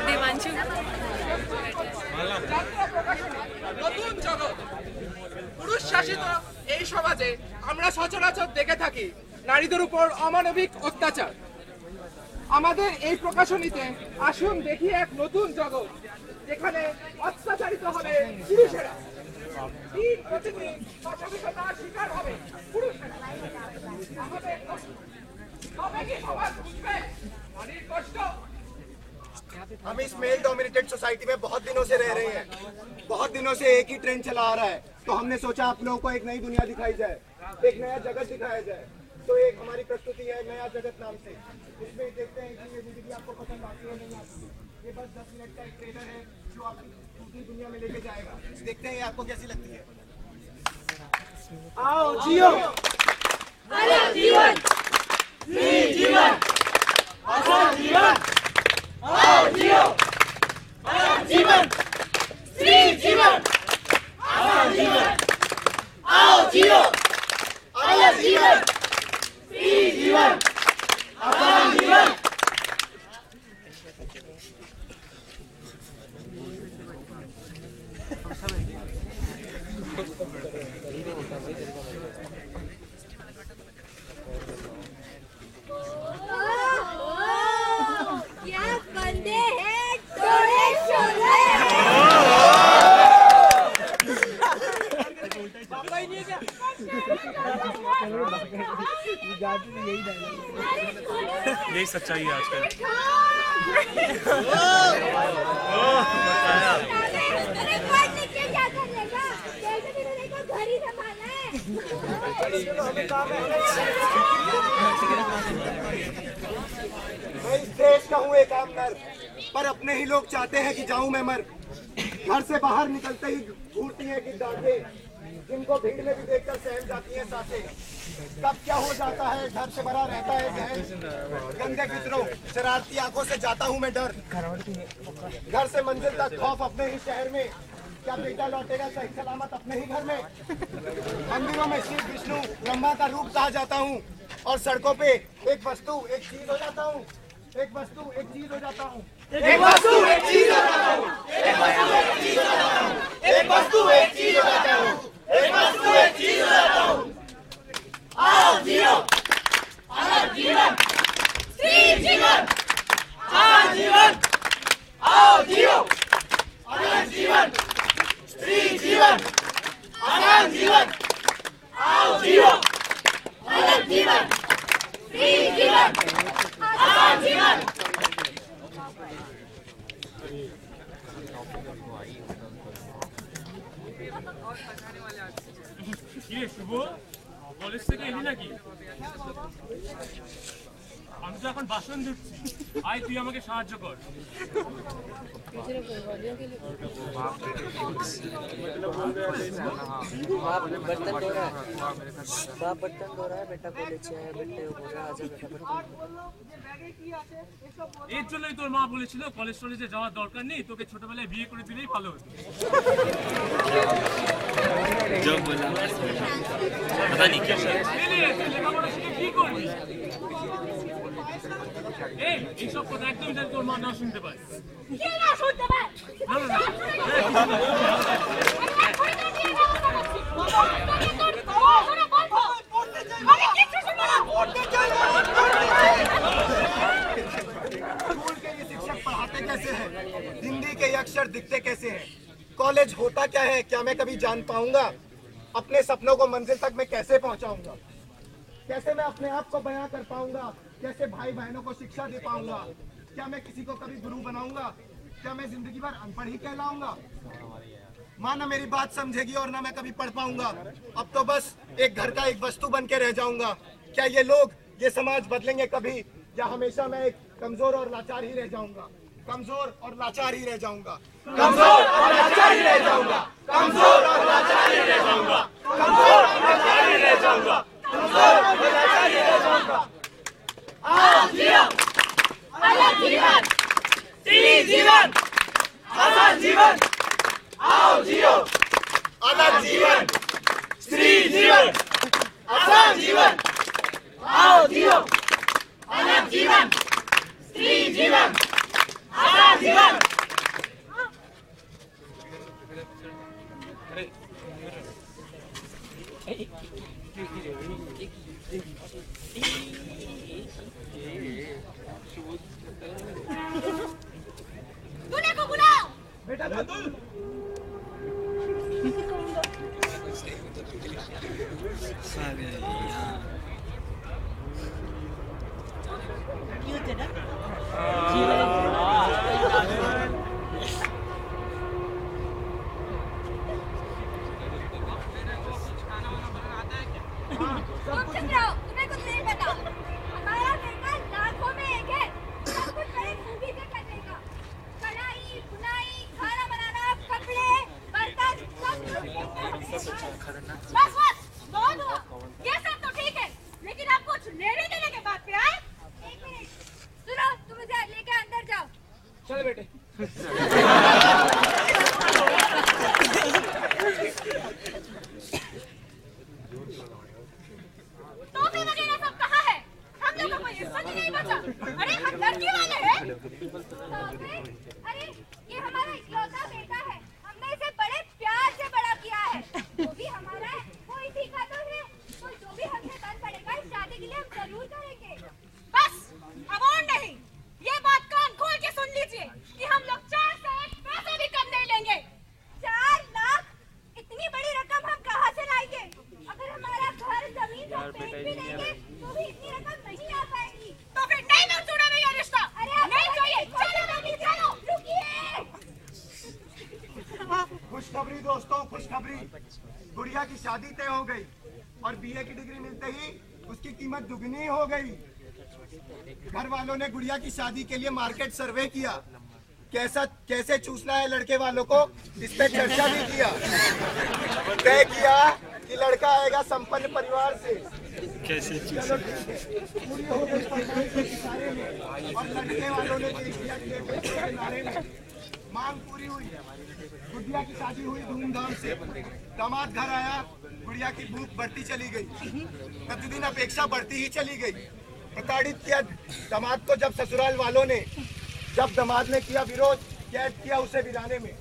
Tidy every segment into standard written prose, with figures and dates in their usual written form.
দেবাঞ্শু নতুন জগৎ। পুরুষ শাসিত এই সমাজে আমরা সচরাচর দেখে থাকি নারীদের উপর অমানবিক অত্যাচার। আমাদের এই প্রকাশনীতে আসুন দেখি এক নতুন জগৎ, যেখানে অত্যাচারিত হবে পুরুষেরা, দিন প্রতিদিন অসভ্যতার শিকার হবে পুরুষেরা। আমাদের তবে কি সমাজ বুঝবে নারীর কষ্ট? हम इस मेल डोमिनेटेड सोसाइटी में बहुत दिनों से रह रहे हैं, बहुत दिनों से एक ही ट्रेंड चला आ रहा है। तो हमने सोचा आप लोगों को एक नई दुनिया दिखाई जाए, एक नया जगत दिखाया जाए। तो एक हमारी प्रस्तुति है नया जगत नाम से। इसमें देखते हैं कि ये जिंदगी आपको पसंद आती है नहीं आती। ये बस 10 मिनट का एक ट्रेलर है जो आपकी दूसरी दुनिया में लेके जाएगा। देखते हैं आपको कैसी लगती है। आओ जियो अलग जीवन, फ्री जीवन, आसान जीवन, आओ जियो अलग जीवन, फ्री जीवन, आसान जीवन, आओ जियो अलग जीवन, फ्री जीवन, आसान जीवन। क्या बंदे हैं थोड़े शोले। यही सच्चाई है आजकल। मैं इस देश का हूँ एक आम नर, पर अपने ही लोग चाहते हैं कि जाऊं मैं मर। घर से बाहर निकलते ही घूरती है कि डांटे, जिनको भीड़ में भी देखकर सहम जाती है सांसें। कब क्या हो जाता है घर से भरा रहता है जहर, गंदे फिक्रों शरारती आंखों से जाता हूँ मैं डर। घर से मंजिल तक खौफ अपने ही शहर में, क्या बेटा लौटेगा सही सलामत अपने ही घर में। मंदिरों में शिव विष्णु ब्रह्मा का रूप कहा जाता हूँ, और सड़कों पे एक वस्तु एक चीज हो जाता हूँ, एक वस्तु एक चीज हो जाता हूँ, एक वस्तु एक चीज हो जाता हूँ, एक वस्तु एक चीज हो जाता हूँ, एक वस्तु एक चीज हो जाता हूँ, एक वस्तु एक चीज हो जाता हूँ। आओ जियो अलग जीवन, फ्री जीवन, आसान जीवन, आओ जियो अलग जीवन, फ्री जीवन, आसान जीवन, आओ जियो अलग जीवन, फ्री जीवन, आसान जीवन। ये শুভ কলেজ থেকে এলি নাকি? আমি তো এখন বাসন ধুচ্ছি, আয় তুই আমাকে সাহায্য কর। बाप बर्तन धो रहा है, बाप बर्तन धो रहा है, बेटा कॉलेज से आया, बेटे बोल रहा है आजा बेटा बर्तन। এর জন্যই তোর মা বলেছিল কলেজ টলেজে যাওয়ার দরকার নেই, তোকে ছোটবেলায় বিয়ে করে দিলেই ভালো হতো। লেখাপড়া শিখে কি করবি? এইসব কথা একদম যেন তোর মা না শুনতে পায়। কে না শুনতে পায়? না না না स्कूल के ये शिक्षक पढ़ाते कैसे हैं, हिंदी के ये अक्षर दिखते कैसे हैं, कॉलेज होता क्या है क्या मैं कभी जान पाऊंगा, अपने सपनों को मंजिल तक मैं कैसे पहुंचाऊंगा, कैसे मैं अपने आप को बयां कर पाऊंगा, कैसे भाई बहनों को शिक्षा दे पाऊंगा, क्या मैं किसी को कभी गुरु बनाऊंगा, क्या मैं जिंदगी भर अनपढ़ ही कहलाऊंगा। माँ ना मेरी बात समझेगी और ना मैं कभी पढ़ पाऊंगा, अब तो बस एक घर का एक वस्तु बन के रह जाऊंगा। क्या ये लोग ये समाज बदलेंगे कभी, या हमेशा मैं एक कमजोर और लाचार ही रह जाऊंगा, कमजोर और लाचार ही रह जाऊंगा, कमजोर और लाचार ही रह जाऊंगा, कमजोर और लाचार ही रह जाऊंगा, कमजोर और लाचार ही रह जाऊंगा, कमजोर और लाचार ही रह जाऊंगा। आओ जियो अलग जीवन, फ्री जीवन, आसान जीवन, आओ जियो अलग जीवन, फ्री जीवन, आसान जीवन, आओ जियो अलग जीवन, जीवन, आसान जीवन। दूल्हे को बुलाओ। बेटा बदुल तुम चुप रहो, तुम्हें कुछ नहीं पता। हमारा बेटा लाखों में एक है, सब कुछ बड़ी खूबी से कर देगा। कढ़ाई, बुनाई, खाना बनाना, कपड़े, बर्तन, सब कुछ। बस बहुत हुआ। ये सब तो ठीक है, लेकिन आप कुछ लेने देने के बात पे आए। एक मिनट, सुनो, तुम मुझे लेकर अंदर जाओ। चल बेटे। टोपी वगैरह सब कहाँ है? हम लोगों को ये सच नहीं बचा। अरे हम लड़की वाले हैं। अरे ये हमारा इकलौता बेटा है। हमने इसे बड़े प्यार से बड़ा किया है। वो भी हमारा है। कोई सीखा तो है। कोई जो भी हमसे बन पड़ेगा इस शादी के लिए हम जरूर करेंगे। बस अब और नहीं। ये बात कान खोल के सुन लीजिए कि हम लोग 4 से 1 पैसे भी कम नहीं लेंगे। 4 लाख? इतनी बड़ी रकम हम कहाँ से लाएंगे? अगर हमारा घर जमीन सब बेच भी देंगे तो भी इतनी रकम नहीं आ पाएगी। तो फिर नहीं मंजूर है ये रिश्ता। अरे नहीं चाहिए। चलो बेटी चलो। रुकिए। खुशखबरी दोस्तों, खुशखबरी। गुड़िया की शादी तय हो गई और बीए की डिग्री मिलते ही उसकी कीमत दुगनी हो गई। घर वालों ने गुड़िया की शादी के लिए मार्केट सर्वे किया। कैसे चूसना है लड़के वालों को, इस पे चर्चा भी किया। तय किया कि लड़का आएगा संपन्न परिवार से। कैसे चलो ठीक है, पूरी हो गई पंचायत के इशारे में और लड़के वालों ने देख लिया कि के नारे में मांग पूरी हुई। गुड़िया की शादी हुई धूमधाम से। दामाद घर आया, गुड़िया की भूख बढ़ती चली गई। प्रतिदिन अपेक्षा बढ़ती ही चली गई। प्रताड़ित किया दामाद को जब ससुराल वालों ने, जब दामाद ने किया विरोध, कैद किया उसे वीराने में।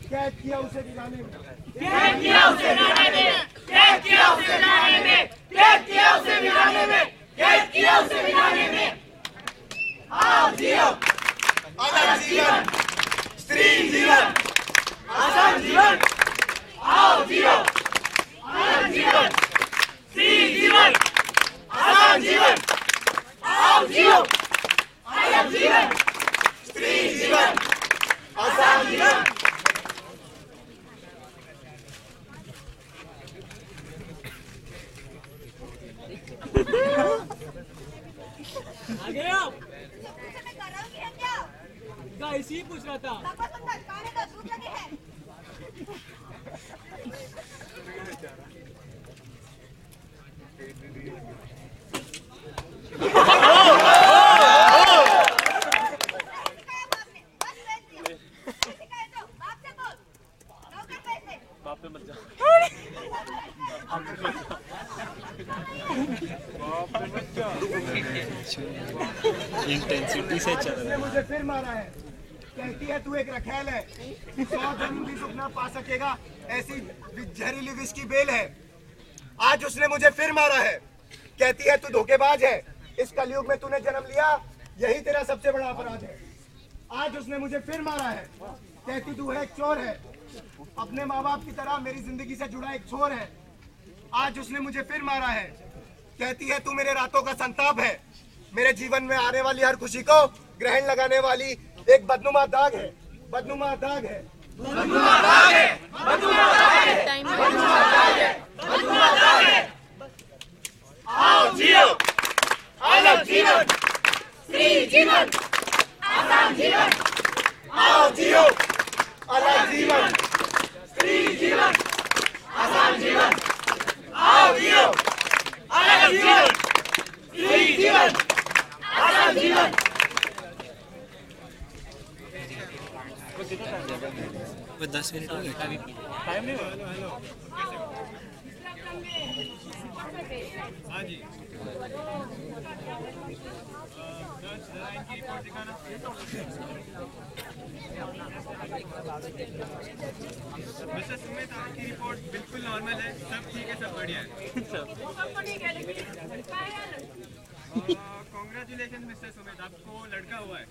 कैद किया उसे वीराने में। कैद किया उसे वीराने में। कैद किया उसे वीराने में। कैद किया उसे वीराने में। कैद किया उसे वीराने में। आओ जियो, अलग जीवन, स्त्री जीवन, आसान जीवन। आओ जियो, अलग जीवन, स्त्री जीवन, आसान जीवन। आओ जियो, अलग जीवन, स्त्री जीवन, आसान जीवन। आ गया तुमसे मैं कर रहा हूँ कि है क्या? इसी ही पूछ रहा था। वापस अंदर, काने का सूट लगे हैं। बाप पे मत जा। इंटेंसिटी से चल रहा है। मुझे फिर मारा है। कहती है तू एक रखेल है, 100 जन्म भी सुख ना पा सकेगा, ऐसी जहरीली विष की बेल है। आज उसने मुझे फिर मारा है। कहती है तू धोखेबाज है, इस कलयुग में तूने जन्म लिया, यही तेरा सबसे बड़ा अपराध है। आज उसने मुझे फिर मारा है। कहती तू है एक चोर है, अपने माँ बाप की तरह मेरी जिंदगी से जुड़ा एक चोर है। आज उसने मुझे फिर मारा है। कहती है तू मेरे रातों का संताप है, मेरे जीवन में आने वाली हर खुशी को ग्रहण लगाने वाली एक बदनुमा दाग है। बदनुमा दाग है। बदनुमा दाग है। बदनुमा दाग है। बदनुमा दाग है। बदनुमा दाग है। आओ जियो, अलग जीवन, स्त्री जीवन, आसान जीवन। आओ जियो, अलग जीवन, स्त्री जीवन, आसान जीवन। आओ जियो, अलग जीवन, स्त्री जीवन, आसान जीवन। वो 10 मिनट हो गए। टाइम नहीं हुआ। हाँ जी जरा इनकी रिपोर्ट दिखाना। मिस्टर सुमित, आपकी रिपोर्ट बिल्कुल नॉर्मल है, सब ठीक है, सब बढ़िया है। कॉन्ग्रेचुलेशन मिस्टर सुमित, आपको लड़का हुआ है।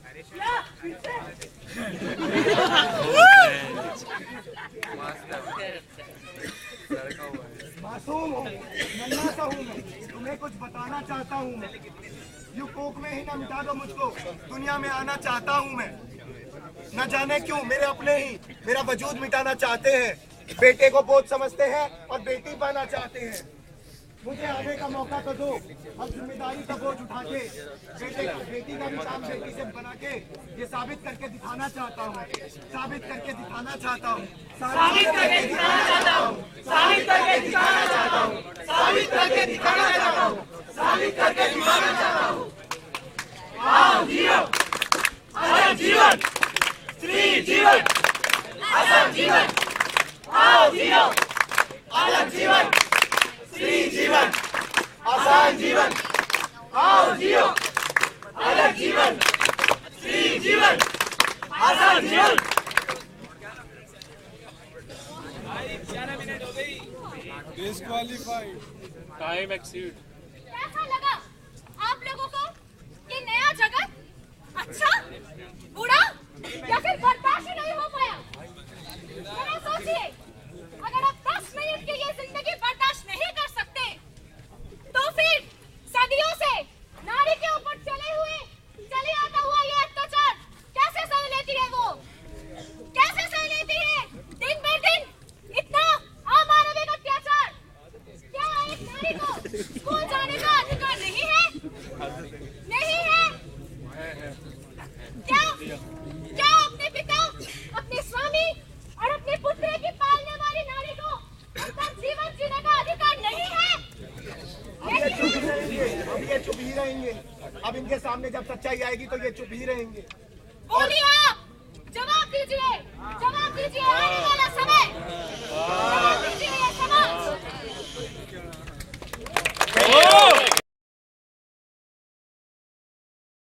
मासूम हूँ, नन्हा सा हूँ मैं, तुम्हें कुछ बताना चाहता हूँ मैं। यू कोक में ही ना मिटा दो मुझको, दुनिया में आना चाहता हूँ मैं। न जाने क्यों मेरे अपने ही मेरा वजूद मिटाना चाहते हैं। बेटे को बोझ समझते हैं और बेटी पाना चाहते हैं। मुझे आने का मौका तो दो, अब जिम्मेदारी का बोझ उठा के बेटी का भी काम बेटी से बना के ये साबित करके दिखाना चाहता हूँ, साबित करके दिखाना चाहता हूँ, साबित करके दिखाना चाहता हूँ, साबित करके दिखाना चाहता हूँ, साबित करके दिखाना चाहता हूँ, साबित करके दिखाना चाहता हूँ। आओ जियो, अलग जीवन, स्त्री जीवन, अलग जीवन, आओ जियो, अलग जीवन, स्त्री जीवन, आसान जीवन, आओ जियो, अलग जीवन, स्त्री जीवन, आसान जीवन। 11 मिनट हो गई। डिस्क्वालीफाइड। Time exceed. कैसा लगा आप लोगों को ये नया जगत? अच्छा, बुरा या फिर बर्दाश्त नहीं हो पाया? जरा सोचिए, अगर आप 10 मिनट की ये जिंदगी बर्दाश्त नहीं कर सकते, तो फिर सदियों से नारी के ऊपर चले आता हुआ ये अत्याचार कैसे सह लेती है वो? कैसे सह लेती है दिन ब दिन इतना अमानविक अत्याचार? क्या एक नारी को स्कूल जाने का अधिकार नहीं है? नहीं है? क्या अपने पिता, अपने स्वामी और अपने पुत्र की पालने वाली नारी को अपना जीवन जीने का अधिकार नहीं है? अब ये चुप ही रहेंगे। अब इनके सामने जब सच्चाई आएगी तो ये चुप ही रहेंगे। बोलिए आप, जवाब दीजिए, आने वाला समय